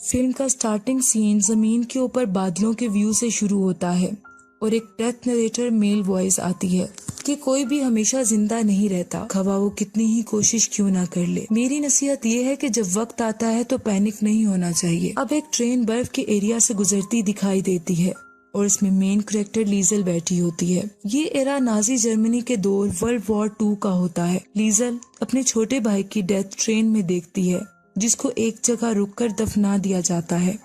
Film का starting scene जमीन के ऊपर बादलों के व्यू से शुरू होता है और एक डेथ नरेटर मेल वॉइस आती है कि कोई भी हमेशा जिंदा नहीं रहता, खवा वो कितनी ही कोशिश क्यों ना कर ले। मेरी नसीहत ये है कि जब वक्त आता है तो पैनिक नहीं होना चाहिए। अब एक ट्रेन बर्फ के एरिया से गुजरती दिखाई देती है और इसमें मेन कैरेक्टर लीजल बैठी होती है। ये एरा नाजी जर्मनी के दौर वर्ल्ड वॉर 2 का होता है। लीजल अपने छोटे भाई की डेथ ट्रेन में देखती है, जिसको एक जगह रुककर दफना दिया जाता है।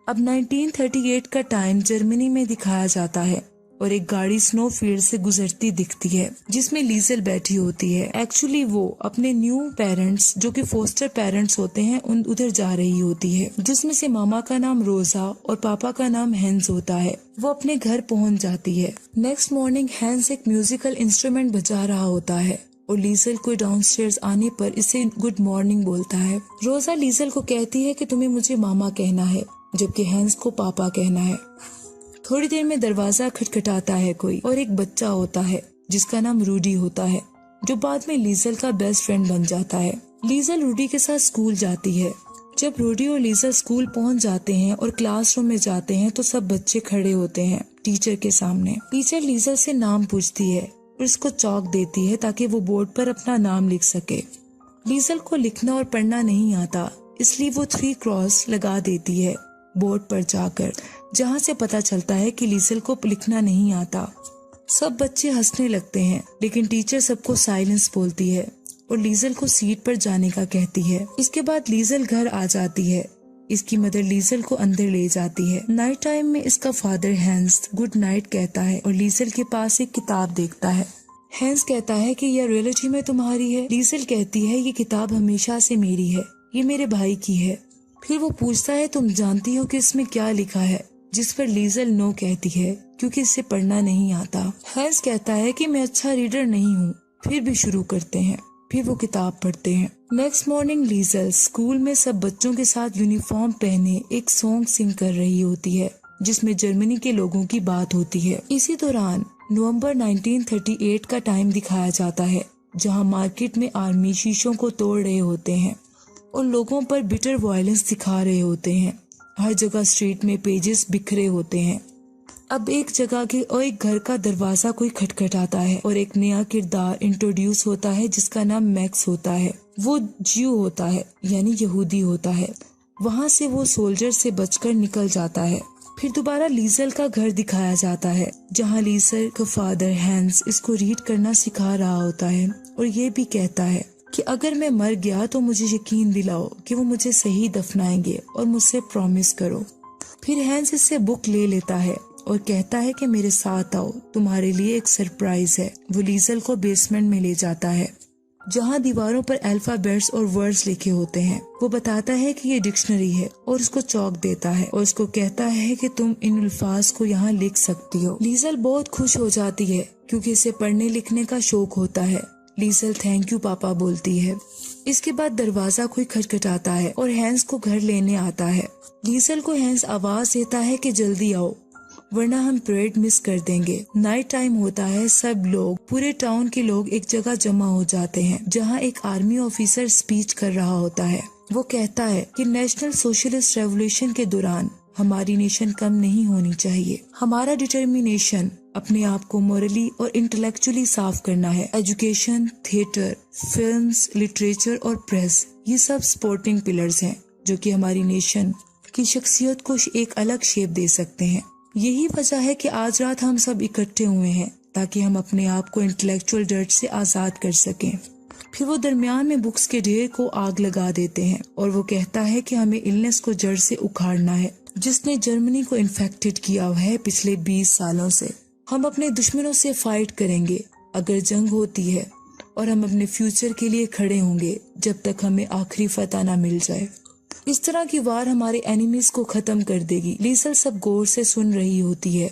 अब 1938 का टाइम जर्मनी में दिखाया जाता है और एक गाड़ी स्नो फील्ड से गुजरती दिखती है जिसमें लीजल बैठी होती है। एक्चुअली वो अपने न्यू पेरेंट्स जो कि फोस्टर पेरेंट्स होते हैं उधर जा रही होती है, जिसमें से मामा का नाम रोजा और पापा का नाम हैंस होता है। वो अपने घर पहुंच जाती है। नेक्स्ट मॉर्निंग हैंस एक म्यूजिकल इंस्ट्रूमेंट बजा रहा होता है और लीजल को डाउनस्टेयर्स आने पर इसे गुड मॉर्निंग बोलता है। रोजा लीजल को कहती है कि तुम्हें मुझे मामा कहना है, जबकि हैंस को पापा कहना है। थोड़ी देर में दरवाजा खटखटाता है कोई और एक बच्चा होता है जिसका नाम रूडी होता है, जो बाद में लीजल का बेस्ट फ्रेंड बन जाता है। लीजल रूडी के साथ स्कूल जाती है। जब रूडी और लीजल स्कूल पहुंच जाते हैं और क्लासरूम में जाते हैं तो सब बच्चे खड़े होते हैं टीचर के सामने। टीचर लीजल से नाम पूछती है और उसको चॉक देती है ताकि वो बोर्ड पर अपना नाम लिख सके। लीजल को लिखना और पढ़ना नहीं आता, इसलिए वो 3 क्रॉस लगा देती है बोर्ड पर जाकर, जहाँ से पता चलता है कि लीजल को लिखना नहीं आता। सब बच्चे हंसने लगते हैं, लेकिन टीचर सबको साइलेंस बोलती है और लीजल को सीट पर जाने का कहती है। इसके बाद लीजल घर आ जाती है। इसकी मदर लीजल को अंदर ले जाती है। नाइट टाइम में इसका फादर हैंस गुड नाइट कहता है और लीजल के पास एक किताब देखता है। हैंस कहता है कि यह रियलिटी में तुम्हारी है। लीजल कहती है ये किताब हमेशा से मेरी है, ये मेरे भाई की है। फिर वो पूछता है तुम जानती हो कि इसमें क्या लिखा है, जिस पर लीजल नो कहती है क्योंकि इसे पढ़ना नहीं आता। हैंस कहता है कि मैं अच्छा रीडर नहीं हूँ। फिर भी शुरू करते हैं। फिर वो किताब पढ़ते हैं। नेक्स्ट मॉर्निंग लीजल स्कूल में सब बच्चों के साथ यूनिफॉर्म पहने एक सॉन्ग सिंग कर रही होती है, जिसमें जर्मनी के लोगों की बात होती है। इसी दौरान नवंबर 1938 का टाइम दिखाया जाता है, जहां मार्केट में आर्मी शीशों को तोड़ रहे होते हैं और लोगों पर बिटर वायलेंस दिखा रहे होते हैं। हर जगह स्ट्रीट में पेजेस बिखरे होते हैं। अब एक जगह के और एक घर का दरवाजा कोई खटखटाता है और एक नया किरदार इंट्रोड्यूस होता है जिसका नाम मैक्स होता है। वो ज्यू होता है, यानी यहूदी होता है। वहाँ से वो सोल्जर से बचकर निकल जाता है। फिर दोबारा लीजल का घर दिखाया जाता है, जहाँ लीजल का फादर हैंस इसको रीड करना सिखा रहा होता है और ये भी कहता है कि अगर मैं मर गया तो मुझे यकीन दिलाओ कि वो मुझे सही दफनाएंगे और मुझसे प्रॉमिस करो। फिर हैंस इससे बुक ले लेता है और कहता है कि मेरे साथ आओ, तुम्हारे लिए एक सरप्राइज है। वो लीजल को बेसमेंट में ले जाता है, जहाँ दीवारों पर अल्फाबेट्स और वर्ड्स लिखे होते हैं। वो बताता है कि ये डिक्शनरी है और उसको चौक देता है और उसको कहता है कि तुम इन अल्फाज को यहाँ लिख सकती हो। लीजल बहुत खुश हो जाती है क्योंकि इसे पढ़ने लिखने का शौक होता है। लीजल थैंक यू पापा बोलती है। इसके बाद दरवाजा कोई खटखटाता है और हैंस को घर लेने आता है। लीजल को हैंस आवाज देता है कि जल्दी आओ वरना हम परेड मिस कर देंगे। नाइट टाइम होता है। सब लोग, पूरे टाउन के लोग एक जगह जमा हो जाते हैं, जहां एक आर्मी ऑफिसर स्पीच कर रहा होता है। वो कहता है कि नेशनल सोशलिस्ट रेवोल्यूशन के दौरान हमारी नेशन कम नहीं होनी चाहिए। हमारा डिटर्मिनेशन अपने आप को मोरली और इंटेलेक्चुअली साफ करना है। एजुकेशन, थिएटर, फिल्म्स, लिटरेचर और प्रेस, ये सब सपोर्टिंग पिलर्स हैं जो कि हमारी नेशन की शख्सियत को एक अलग शेप दे सकते हैं। यही वजह है कि आज रात हम सब इकट्ठे हुए हैं ताकि हम अपने आप को इंटेलेक्चुअल डर्ट से आजाद कर सकें। फिर वो दरमियान में बुक्स के ढेर को आग लगा देते हैं और वो कहता है कि हमें इलनेस को जड़ से उखाड़ना है, जिसने जर्मनी को इन्फेक्टेड किया हुआ है पिछले 20 सालों से। हम अपने दुश्मनों से फाइट करेंगे अगर जंग होती है, और हम अपने फ्यूचर के लिए खड़े होंगे जब तक हमें आखिरी फतह ना मिल जाए। इस तरह की वार हमारे एनिमीज को खत्म कर देगी। लीजल सब गौर से सुन रही होती है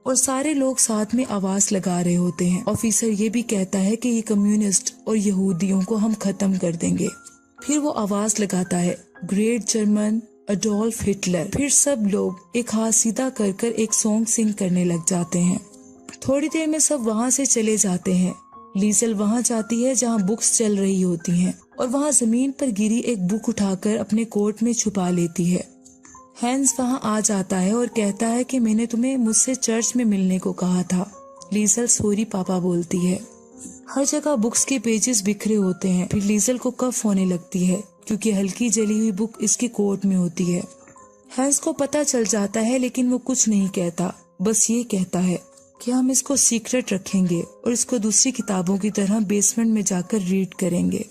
और सारे लोग साथ में आवाज लगा रहे होते हैं। ऑफिसर ये भी कहता है कि ये कम्युनिस्ट और यहूदियों को हम खत्म कर देंगे। फिर वो आवाज लगाता है, ग्रेट जर्मन अडोल्फ हिटलर। फिर सब लोग एक हाथ सीधा कर कर एक सॉन्ग सिंग करने लग जाते हैं। थोड़ी देर में सब वहाँ से चले जाते हैं। लीजल वहाँ जाती है जहाँ बुक्स चल रही होती हैं और वहाँ जमीन पर गिरी एक बुक उठाकर अपने कोट में छुपा लेती है। हैंस वहाँ आ जाता है और कहता है कि मैंने तुम्हें मुझसे चर्च में मिलने को कहा था। लीजल सॉरी पापा बोलती है। हर जगह बुक्स के पेजेस बिखरे होते हैं। फिर लीजल को कफ होने लगती है क्योंकि हल्की जली हुई बुक इसके कोट में होती है। हैंस को पता चल जाता है लेकिन वो कुछ नहीं कहता, बस ये कहता है कि हम इसको सीक्रेट रखेंगे और इसको दूसरी किताबों की तरह बेसमेंट में जाकर रीड करेंगे।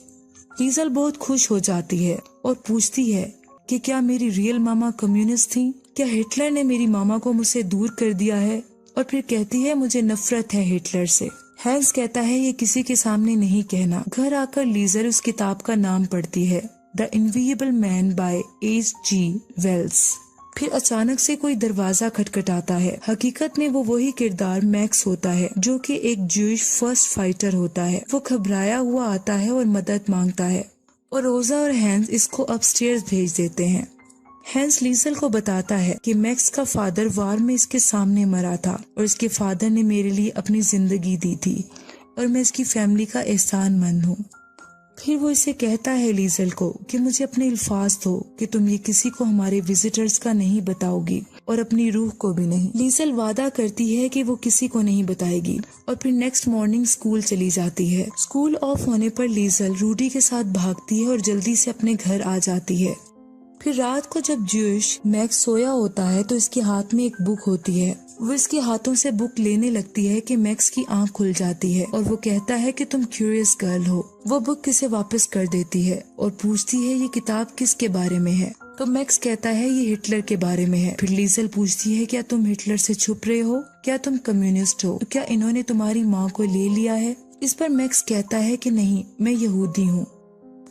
लीजल बहुत खुश हो जाती है और पूछती है कि क्या मेरी रियल मामा कम्युनिस्ट थी? क्या हिटलर ने मेरी मामा को मुझसे दूर कर दिया है? और फिर कहती है मुझे नफरत है हिटलर से। हैंस कहता है ये किसी के सामने नहीं कहना। घर आकर लीजल उस किताब का नाम पढ़ती है, the invisible man by H.G. Wells. फिर अचानक से कोई दरवाजा खटखटाता है। हकीकत में वो वही किरदार मैक्स होता है जो कि एक ज्यूइश फर्स्ट फाइटर होता है। वो घबराया हुआ आता है और मदद मांगता है और रोजा और हैंस इसको अपस्टेयर्स भेज देते हैं। हैंस लीजल को बताता है कि मैक्स का फादर वार में इसके सामने मरा था और इसके फादर ने मेरे लिए अपनी जिंदगी दी थी और मैं इसकी फैमिली का एहसानमंद हूँ। फिर वो इसे कहता है लीजल को कि मुझे अपने अल्फाज दो कि तुम ये किसी को हमारे विजिटर्स का नहीं बताओगी और अपनी रूह को भी नहीं। लीजल वादा करती है कि वो किसी को नहीं बताएगी और फिर नेक्स्ट मॉर्निंग स्कूल चली जाती है। स्कूल ऑफ होने पर लीजल रूडी के साथ भागती है और जल्दी से अपने घर आ जाती है। फिर रात को जब ज्यूइश मैक्स सोया होता है तो इसके हाथ में एक बुक होती है। वो इसके हाथों से बुक लेने लगती है कि मैक्स की आंख खुल जाती है और वो कहता है कि तुम क्यूरियस गर्ल हो। वो बुक इसे वापस कर देती है और पूछती है ये किताब किसके बारे में है? तो मैक्स कहता है ये हिटलर के बारे में है। फिर लीजल पूछती है क्या तुम हिटलर से छुप रहे हो? क्या तुम कम्युनिस्ट हो? क्या इन्होंने तुम्हारी माँ को ले लिया है? इस पर मैक्स कहता है कि नहीं, मैं यहूदी हूँ।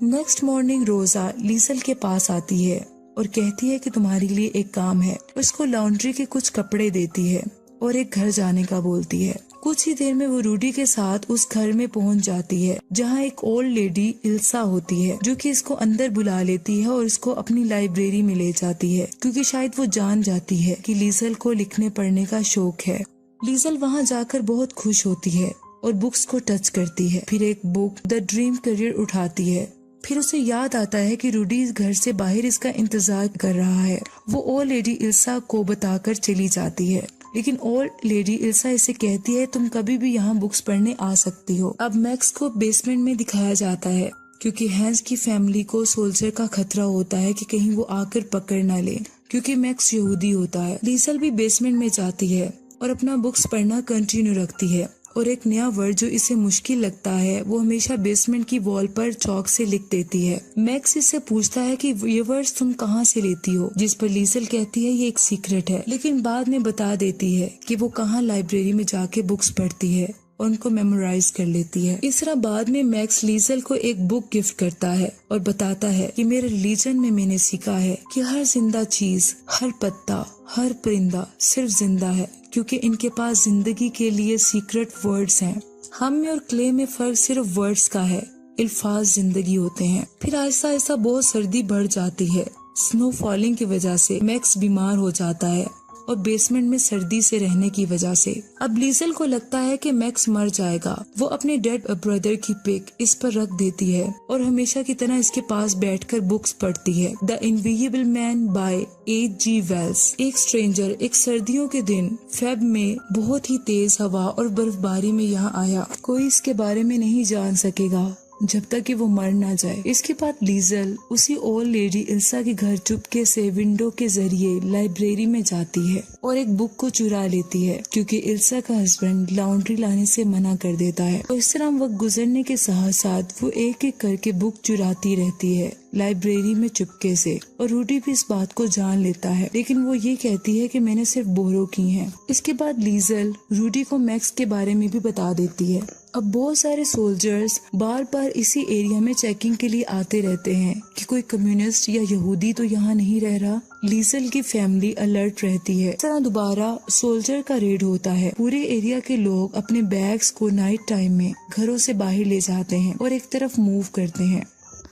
नेक्स्ट मॉर्निंग रोजा लीजल के पास आती है और कहती है कि तुम्हारे लिए एक काम है। उसको लॉन्ड्री के कुछ कपड़े देती है और एक घर जाने का बोलती है। कुछ ही देर में वो रूडी के साथ उस घर में पहुंच जाती है जहां एक ओल्ड लेडी इल्सा होती है जो कि इसको अंदर बुला लेती है और इसको अपनी लाइब्रेरी में ले जाती है क्योंकि शायद वो जान जाती है कि लीजल को लिखने पढ़ने का शौक है। लीजल वहां जाकर बहुत खुश होती है और बुक्स को टच करती है। फिर एक बुक द ड्रीम करियर उठाती है। फिर उसे याद आता है कि रूडी घर से बाहर इसका इंतजार कर रहा है। वो ओल्ड लेडी इल्सा को बताकर चली जाती है लेकिन ओल्ड लेडी इल्सा इसे कहती है तुम कभी भी यहाँ बुक्स पढ़ने आ सकती हो। अब मैक्स को बेसमेंट में दिखाया जाता है क्योंकि हैंस की फैमिली को सोल्जर का खतरा होता है कि कहीं वो आकर पकड़ ना ले क्योंकि मैक्स यहूदी होता है। लीजल भी बेसमेंट में जाती है और अपना बुक्स पढ़ना कंटिन्यू रखती है और एक नया वर्ड जो इसे मुश्किल लगता है वो हमेशा बेसमेंट की वॉल पर चौक से लिख देती है। मैक्स इससे पूछता है कि ये वर्ड्स तुम कहाँ से लेती हो, जिस पर लीजल कहती है ये एक सीक्रेट है, लेकिन बाद में बता देती है कि वो कहाँ लाइब्रेरी में जाके बुक्स पढ़ती है और उनको मेमोराइज कर लेती है। इस तरह बाद में मैक्स लीजल को एक बुक गिफ्ट करता है और बताता है कि मेरे रिलीजन में मैंने सीखा है कि हर जिंदा चीज, हर पत्ता, हर परिंदा सिर्फ जिंदा है क्योंकि इनके पास जिंदगी के लिए सीक्रेट वर्ड्स हैं। हम में और क्ले में फर्क सिर्फ वर्ड्स का है, अल्फाज जिंदगी होते हैं। फिर आहिस्ता आहिस्ता बहुत सर्दी बढ़ जाती है। स्नो फॉलिंग की वजह से मैक्स बीमार हो जाता है और बेसमेंट में सर्दी से रहने की वजह से अब लीजल को लगता है कि मैक्स मर जाएगा। वो अपने डेड ब्रदर की पिक इस पर रख देती है और हमेशा की तरह इसके पास बैठकर बुक्स पढ़ती है। The invisible man by H.G. Wells. एक स्ट्रेंजर एक सर्दियों के दिन फेब में बहुत ही तेज हवा और बर्फबारी में यहाँ आया। कोई इसके बारे में नहीं जान सकेगा जब तक कि वो मर ना जाए। इसके बाद लीजल उसी ओल्ड लेडी इल्सा के घर चुपके से विंडो के जरिए लाइब्रेरी में जाती है और एक बुक को चुरा लेती है क्योंकि इल्सा का हस्बैंड लॉन्ड्री लाने से मना कर देता है। और इस तरह वक्त गुजरने के साथ साथ वो एक एक करके बुक चुराती रहती है लाइब्रेरी में चुपके से और रूडी भी इस बात को जान लेता है, लेकिन वो ये कहती है कि मैंने सिर्फ बोरो की हैं। इसके बाद लीजल रूडी को मैक्स के बारे में भी बता देती है। अब बहुत सारे सोल्जर्स बार बार इसी एरिया में चेकिंग के लिए आते रहते हैं कि कोई कम्युनिस्ट या यहूदी तो यहाँ नहीं रह रहा। लीजल की फैमिली अलर्ट रहती है। इस तरह दोबारा सोल्जर का रेड होता है। पूरे एरिया के लोग अपने बैग्स को नाइट टाइम में घरों से बाहर ले जाते हैं और एक तरफ मूव करते हैं।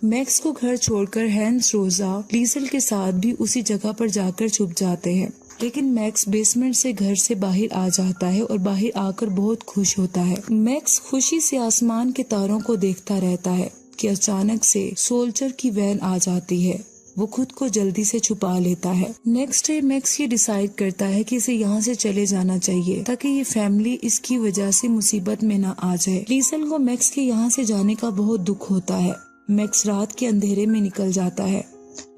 मैक्स को घर छोड़कर हैंस रोजा लीजल के साथ भी उसी जगह पर जाकर छुप जाते हैं, लेकिन मैक्स बेसमेंट से घर से बाहर आ जाता है और बाहर आकर बहुत खुश होता है। मैक्स खुशी से आसमान के तारों को देखता रहता है कि अचानक से सोल्जर की वैन आ जाती है वो खुद को जल्दी से छुपा लेता है। नेक्स्ट डे मैक्स ये डिसाइड करता है कि इसे यहाँ से चले जाना चाहिए ताकि ये फैमिली इसकी वजह से मुसीबत में ना आ जाए। लीसल को मैक्स के यहाँ से जाने का बहुत दुख होता है। मैक्स रात के अंधेरे में निकल जाता है।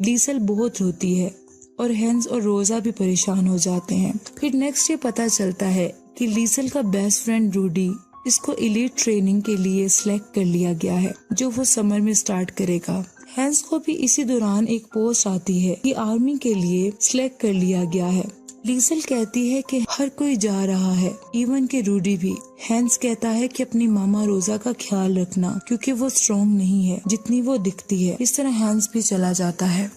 लीसल बहुत रोती है और हैंस और रोजा भी परेशान हो जाते हैं। फिर नेक्स्ट डे पता चलता है कि लीसल का बेस्ट फ्रेंड रूडी इसको एलीट ट्रेनिंग के लिए सिलेक्ट कर लिया गया है, जो वो समर में स्टार्ट करेगा। हैंस को भी इसी दौरान एक पोस्ट आती है कि आर्मी के लिए सिलेक्ट कर लिया गया है। लीसल कहती है कि हर कोई जा रहा है, इवन के रूडी भी। हैंस कहता है कि अपनी मामा रोजा का ख्याल रखना क्योंकि वो स्ट्रॉन्ग नहीं है जितनी वो दिखती है। इस तरह हैंस भी चला जाता है।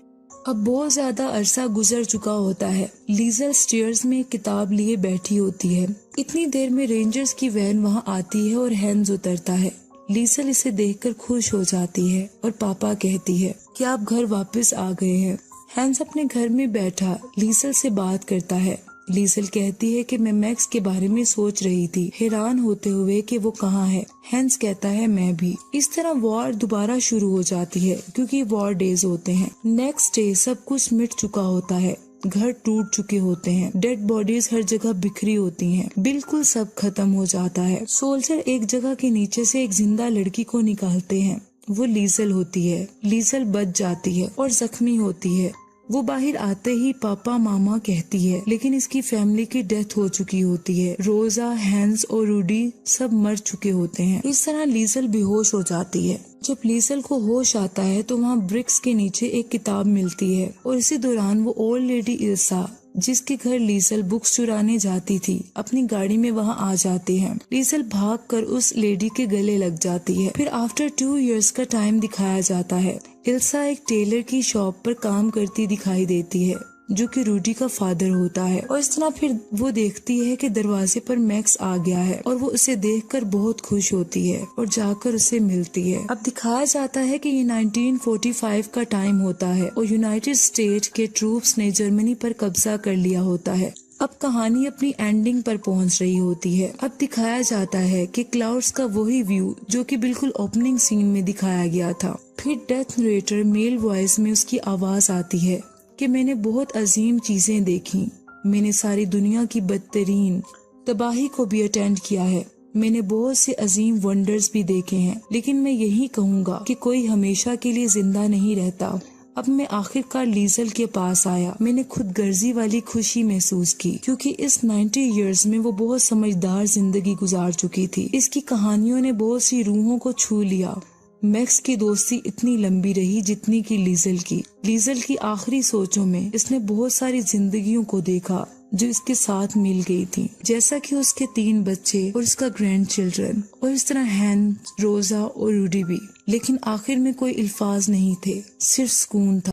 अब बहुत ज्यादा अरसा गुजर चुका होता है। लीजल स्टेयर्स में किताब लिए बैठी होती है। इतनी देर में रेंजर्स की वैन वहां आती है और हैंस उतरता है। लीसल इसे देखकर खुश हो जाती है और पापा कहती है कि आप घर वापस आ गए हैं। हैंस अपने घर में बैठा लीसल से बात करता है। लीसल कहती है कि मैं मैक्स के बारे में सोच रही थी, हैरान होते हुए कि वो कहाँ है। हैंस कहता है मैं भी। इस तरह वॉर दोबारा शुरू हो जाती है क्योंकि वॉर डेज होते हैं। नेक्स्ट डे सब कुछ मिट चुका होता है। घर टूट चुके होते हैं। डेड बॉडीज हर जगह बिखरी होती हैं। बिल्कुल सब खत्म हो जाता है। सोल्जर एक जगह के नीचे से एक जिंदा लड़की को निकालते हैं। वो लीसल होती है। लीसल बच जाती है और जख्मी होती है। वो बाहर आते ही पापा मामा कहती है, लेकिन इसकी फैमिली की डेथ हो चुकी होती है। रोजा, हैंस और रूडी सब मर चुके होते हैं। इस तरह लीसल बेहोश हो जाती है। जब लीसल को होश आता है तो वहाँ ब्रिक्स के नीचे एक किताब मिलती है और इसी दौरान वो ओल्ड लेडी इल्सा, जिसके घर लीसल बुक्स चुराने जाती थी, अपनी गाड़ी में वहाँ आ जाती है। लीसल भागकर उस लेडी के गले लग जाती है। फिर आफ्टर 2 इयर्स का टाइम दिखाया जाता है। इल्सा एक टेलर की शॉप पर काम करती दिखाई देती है, जो कि रूडी का फादर होता है। और इस तरह फिर वो देखती है कि दरवाजे पर मैक्स आ गया है और वो उसे देखकर बहुत खुश होती है और जाकर उसे मिलती है। अब दिखाया जाता है कि ये 1945 का टाइम होता है और यूनाइटेड स्टेट के ट्रूप्स ने जर्मनी पर कब्जा कर लिया होता है। अब कहानी अपनी एंडिंग पर पहुंच रही होती है। अब दिखाया जाता है कि क्लाउड्स का वही व्यू जो कि बिल्कुल ओपनिंग सीन में दिखाया गया था। फिर डेथ नरेटर मेल वॉइस में उसकी आवाज आती है कि मैंने बहुत अजीम चीजें देखी। मैंने सारी दुनिया की बदतरीन तबाही को भी अटेंड किया है। मैंने बहुत से अजीम वंडर्स भी देखे हैं, लेकिन मैं यही कहूँगा कि कोई हमेशा के लिए जिंदा नहीं रहता। अब मैं आखिरकार लीसल के पास आया। मैंने खुद गर्जी वाली खुशी महसूस की क्योंकि इस 90 इयर्स में वो बहुत समझदार जिंदगी गुजार चुकी थी। इसकी कहानियों ने बहुत सी रूहों को छू लिया। मैक्स की दोस्ती इतनी लंबी रही जितनी की लीजल की। लीजल की आखिरी सोचों में इसने बहुत सारी जिंदगियों को देखा जो इसके साथ मिल गई थी, जैसा कि उसके 3 बच्चे और उसका ग्रैंड चिल्ड्रन, और इस तरह हैन, रोजा और रूडी भी। लेकिन आखिर में कोई अल्फाज नहीं थे, सिर्फ सुकून था।